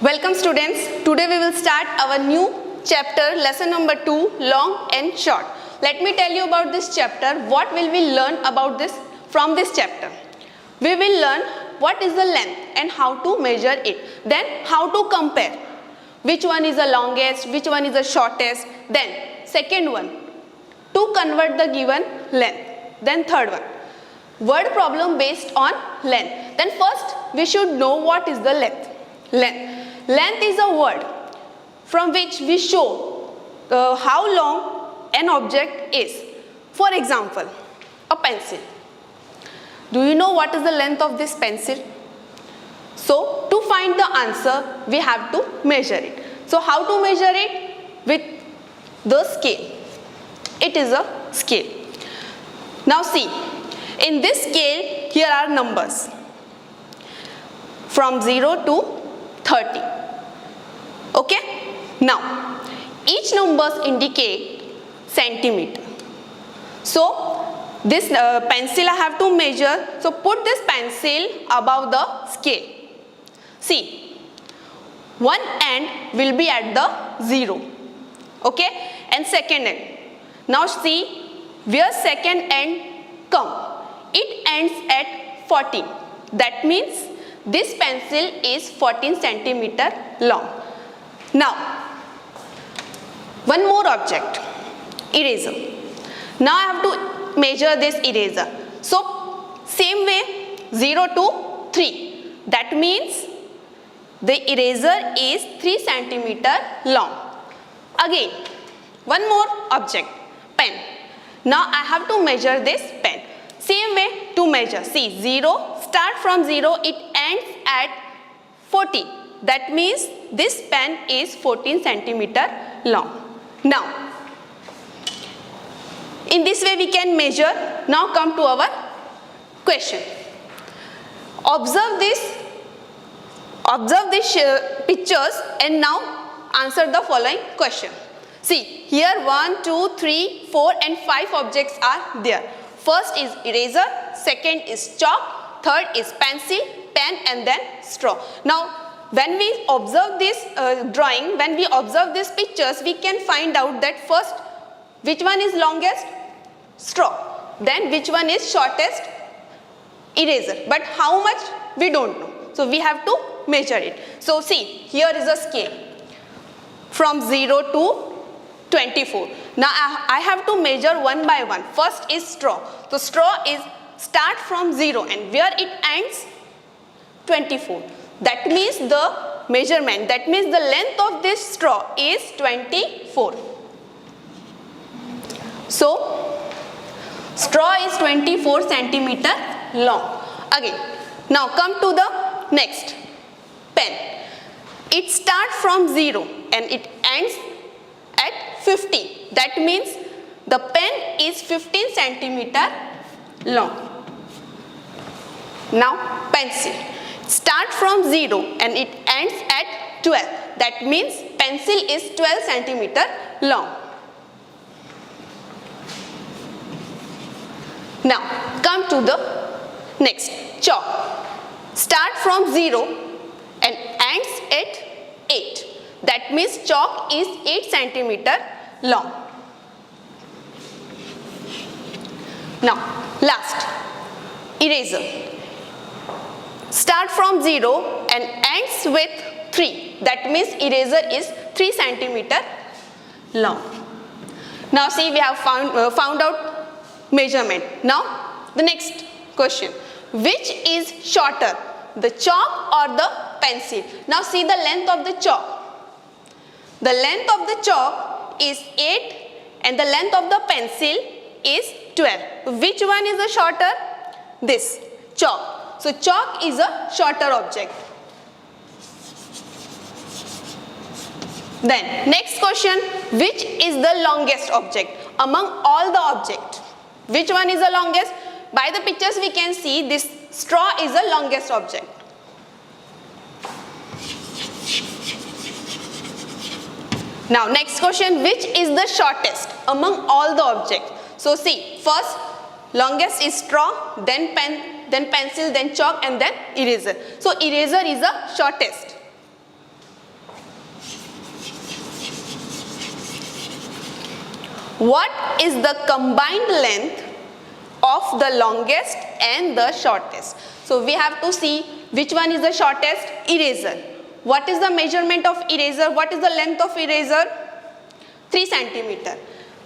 Welcome students. Today we will start our new chapter, lesson number 2, long and short. Let me tell you about this chapter. What will we learn about this from this chapter? We will learn what is the length and how to measure it. Then how to compare. Which one is the longest, which one is the shortest. Then second one, to convert the given length. Then third one, word problem based on length. Then first we should know what is the length. Length is a word from which we show how long an object is. For example, a pencil. Do you know what is the length of this pencil? So, to find the answer, we have to measure it. So, how to measure it? With the scale. It is a scale. Now see, in this scale, here are numbers. From 0 to 30. Okay? Now, each numbers indicate centimeter. So, this pencil I have to measure. So, put this pencil above the scale. See, one end will be at the 0. Okay? And second end. Now see, where second end come? It ends at 14. That means this pencil is 14 centimeter long. Now, one more object, eraser. Now I have to measure this eraser. So, same way, 0 to 3. That means the eraser is 3 centimeter long. Again, one more object, pen. Now I have to measure this pen. Same way to measure. See, 0, start from 0, it ends at 40. That means this pen is 14 centimeter long. Now, in this way we can measure. Now come to our question. Observe these pictures and now answer the following question. See, here 1, 2, 3, 4 and 5 objects are there. First is eraser, second is chalk, third is pencil, pen and then straw. Now, when we observe this drawing, when we observe these pictures, we can find out that first, which one is longest? Straw. Then which one is shortest? Eraser. But how much? We don't know. So, we have to measure it. So, see, here is a scale from 0 to 24. Now I have to measure one by one. First is straw. So straw is start from 0 and where it ends 24. That means the measurement, that means the length of this straw is 24. So straw is 24 centimeter long. Again, now come to the next, pen. It starts from 0 and it ends at 50. That means the pen is 15 centimeter long. Now pencil. Start from 0 and it ends at 12. That means pencil is 12 centimeter long. Now come to the next, chalk. Start from 0 and ends at 8. That means chalk is 8 centimeter long. Now, last, eraser. Start from 0 and ends with 3. That means eraser is 3 centimeter long. Now see, we have found out measurement. Now, the next question. Which is shorter, the chalk or the pencil? Now see the length of the chalk. The length of the chalk is 8 and the length of the pencil is 12. Which one is the shorter? This, chalk. So chalk is a shorter object. Then next question, which is the longest object among all the objects? Which one is the longest? By the pictures we can see this straw is the longest object. Now next question, which is the shortest among all the objects? So see, first longest is straw, then pen, then pencil, then chalk and then eraser. So eraser is the shortest. What is the combined length of the longest and the shortest? So we have to see which one is the shortest. Eraser. What is the measurement of eraser? What is the length of eraser? 3 centimeter.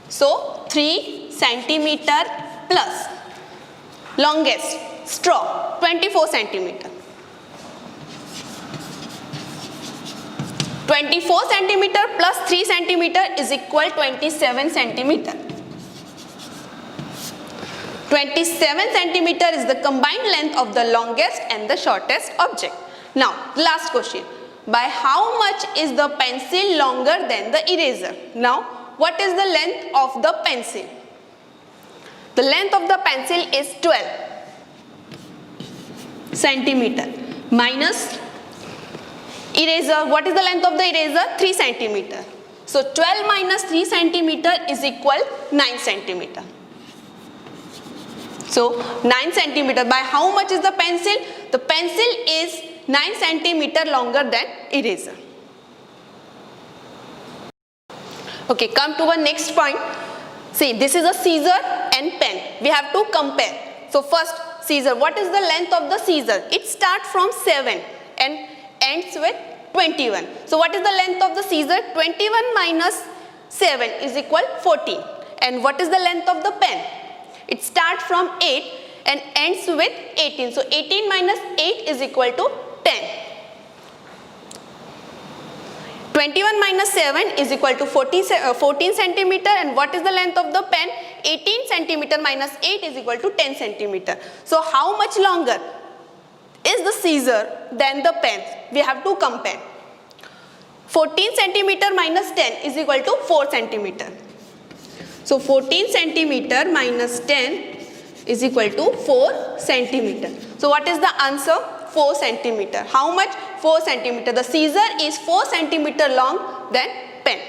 So 3 centimeter plus longest straw 24 centimeter. 24 centimeter plus 3 centimeter is equal 27 centimeter. 27 centimeter is the combined length of the longest and the shortest object. Now, last question. By how much is the pencil longer than the eraser? Now, what is the length of the pencil? The length of the pencil is 12 centimeter minus eraser. What is the length of the eraser? 3 centimeter. So 12 minus 3 centimeter is equal 9 centimeter. So 9 centimeter. By how much is the pencil? The pencil is 9 centimeter longer than eraser. Okay, come to our next point. See, this is a scissor and pen. We have to compare. So first, scissor. What is the length of the scissor? It starts from 7 and ends with 21. So what is the length of the scissor? 21 minus 7 is equal 14. And what is the length of the pen? It starts from 8 and ends with 18. So 18 minus 8 is equal to 10. 21 minus 7 is equal to 14 centimeter. And what is the length of the pen? 18 centimeter minus 8 is equal to 10 centimeter. So how much longer is the scissor than the pen? We have to compare. 14 centimeter minus 10 is equal to 4 centimeter. So 14 centimeter minus 10 is equal to 4 centimeter. So what is the answer? 4 centimeter. How much? 4 centimeter. The scissor is 4 centimeter long than pen.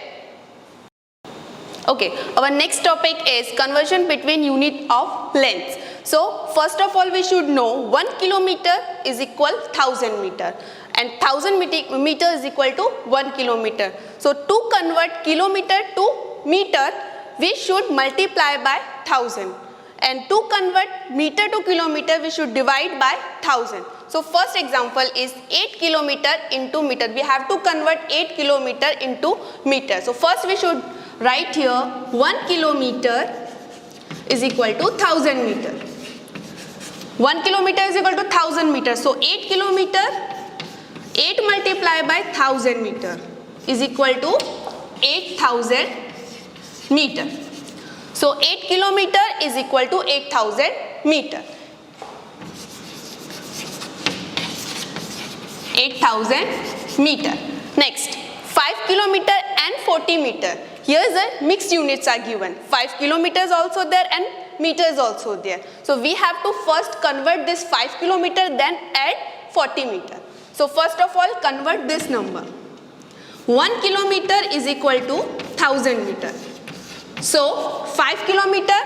Okay, our next topic is conversion between unit of length. So first of all we should know 1 kilometer is equal 1000 meter and 1000 meter is equal to 1 kilometer. So to convert kilometer to meter we should multiply by 1000, and to convert meter to kilometer we should divide by 1000. So first example is 8 kilometer into meter. We have to convert 8 kilometer into meter. So first we should write here 1 kilometer is equal to 1000 meter. 1 kilometer is equal to 1000 meter. So 8 kilometer, 8 multiplied by 1000 meter is equal to 8000 meter. So 8 kilometer is equal to 8000 meter. 8000 meter. Next, 5 kilometer and 40 meter. Here the mixed units are given. 5 kilometers also there and meter is also there. So we have to first convert this 5 kilometer, then add 40 meter. So first of all convert this number. 1 kilometer is equal to 1000 meter. So 5 kilometer,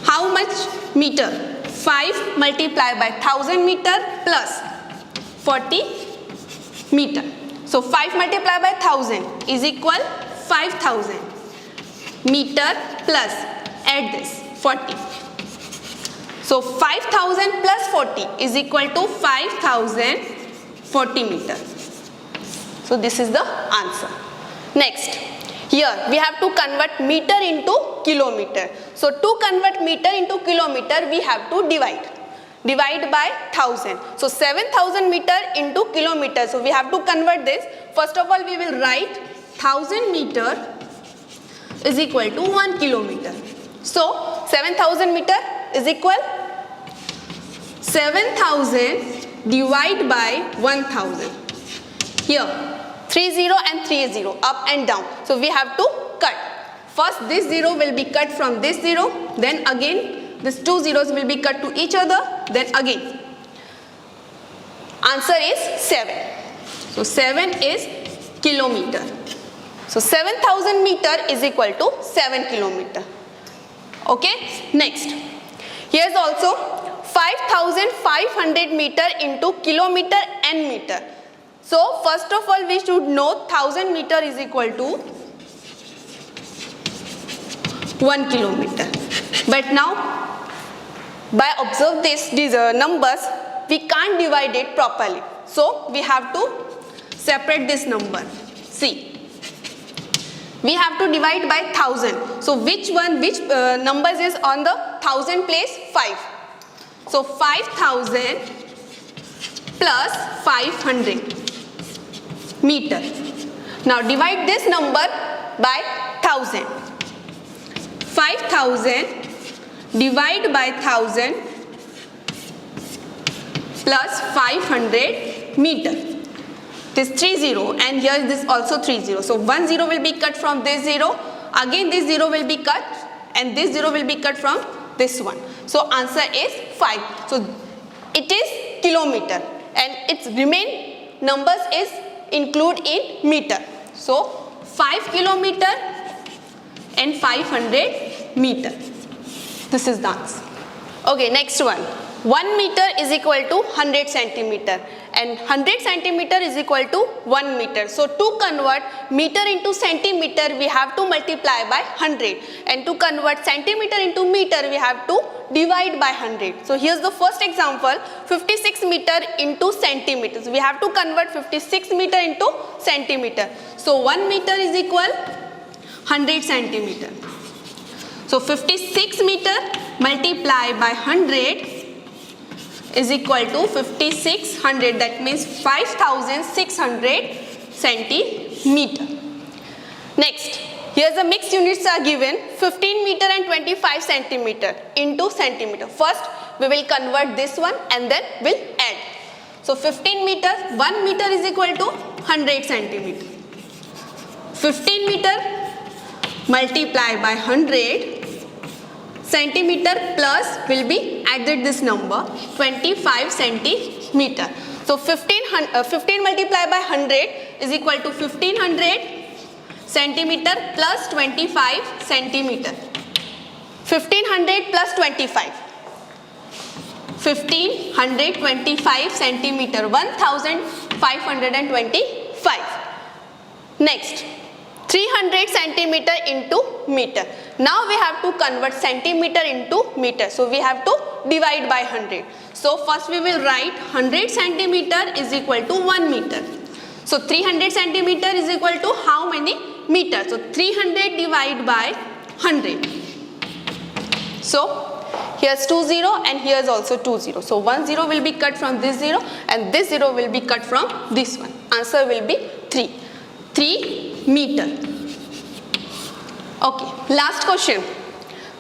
how much meter? 5 multiplied by 1000 meter plus 40 meter. So 5 multiplied by 1000 is equal 5000 meter plus add this 40. So 5000 plus 40 is equal to 5040 meter. So this is the answer. Next, here we have to convert meter into kilometer. So to convert meter into kilometer we have to divide. Divide by 1000. So 7000 meter into kilometer. So we have to convert this. First of all we will write 1000 meter is equal to 1 kilometer. So 7000 meter is equal 7000 divided by 1000. Here 30 and 30 up and down. So we have to cut. First this 0 will be cut from this 0, then again these two zeros will be cut to each other, then again. Answer is 7. So 7 is kilometer. So 7000 meter is equal to 7 kilometer. Okay, next. Here's also 5500 meter into kilometer and meter. So first of all we should know 1000 meter is equal to 1 kilometer. But now, by observe these numbers, we can't divide it properly. So we have to separate this number. See, we have to divide by 1000. So which numbers is on the 1000 place? 5. So 5000 plus 500 meter. Now divide this number by 1000. 5000 divide by 1000 plus 500 meter. This 30 and here this also 30. So 1 0 will be cut from this 0. Again this 0 will be cut and this 0 will be cut from this one. So answer is 5. So it is kilometer and its remain numbers is include in meter. So 5 kilometer and 500 meter. This is the answer. Okay, next one. 1 meter is equal to 100 centimeter and 100 centimeter is equal to 1 meter. So to convert meter into centimeter, we have to multiply by 100, and to convert centimeter into meter, we have to divide by 100. So here's the first example, 56 meter into centimeters. We have to convert 56 meter into centimeter. So 1 meter is equal 100 centimeter. So 56 meter multiplied by 100 is equal to 5600. That means 5600 centimeter. Next, here's the mixed units are given, 15 meter and 25 centimeter into centimeter. First, we will convert this one and then we'll add. So 15 meter, 1 meter is equal to 100 centimeter. 15 meter multiplied by 100 centimeter plus will be added this number 25 centimeter. So 15 multiplied by 100 is equal to 1500 centimeter plus 25 centimeter. 1500 plus 25. 1525 centimeter. 1525. Next, 300 centimeter into meter. Now we have to convert centimeter into meter. So we have to divide by 100. So first we will write 100 centimeter is equal to 1 meter. So 300 centimeter is equal to how many meters? So 300 divided by 100. So here's 20 and here's also 20. So 1 0 will be cut from this 0 and this 0 will be cut from this one. Answer will be 3. 3 meter. Okay, last question.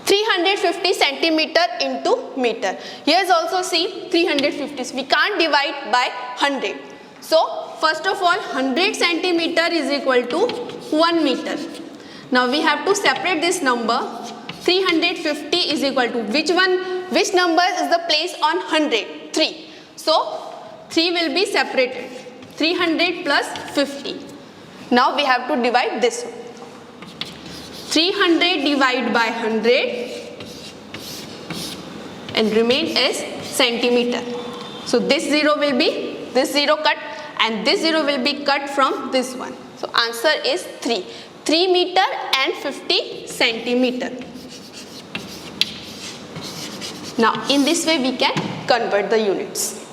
350 centimeter into meter. Here's also see 350. We can't divide by 100. So first of all 100 centimeter is equal to 1 meter. Now we have to separate this number. 350 is equal to which number is the place on 100? 3. So 3 will be separated. 300 plus 50. Now we have to divide this one. 300 divided by 100 and remain as centimeter. So this 0 will be, this 0 cut and this 0 will be cut from this one. So answer is 3. 3 meter and 50 centimeter. Now in this way we can convert the units.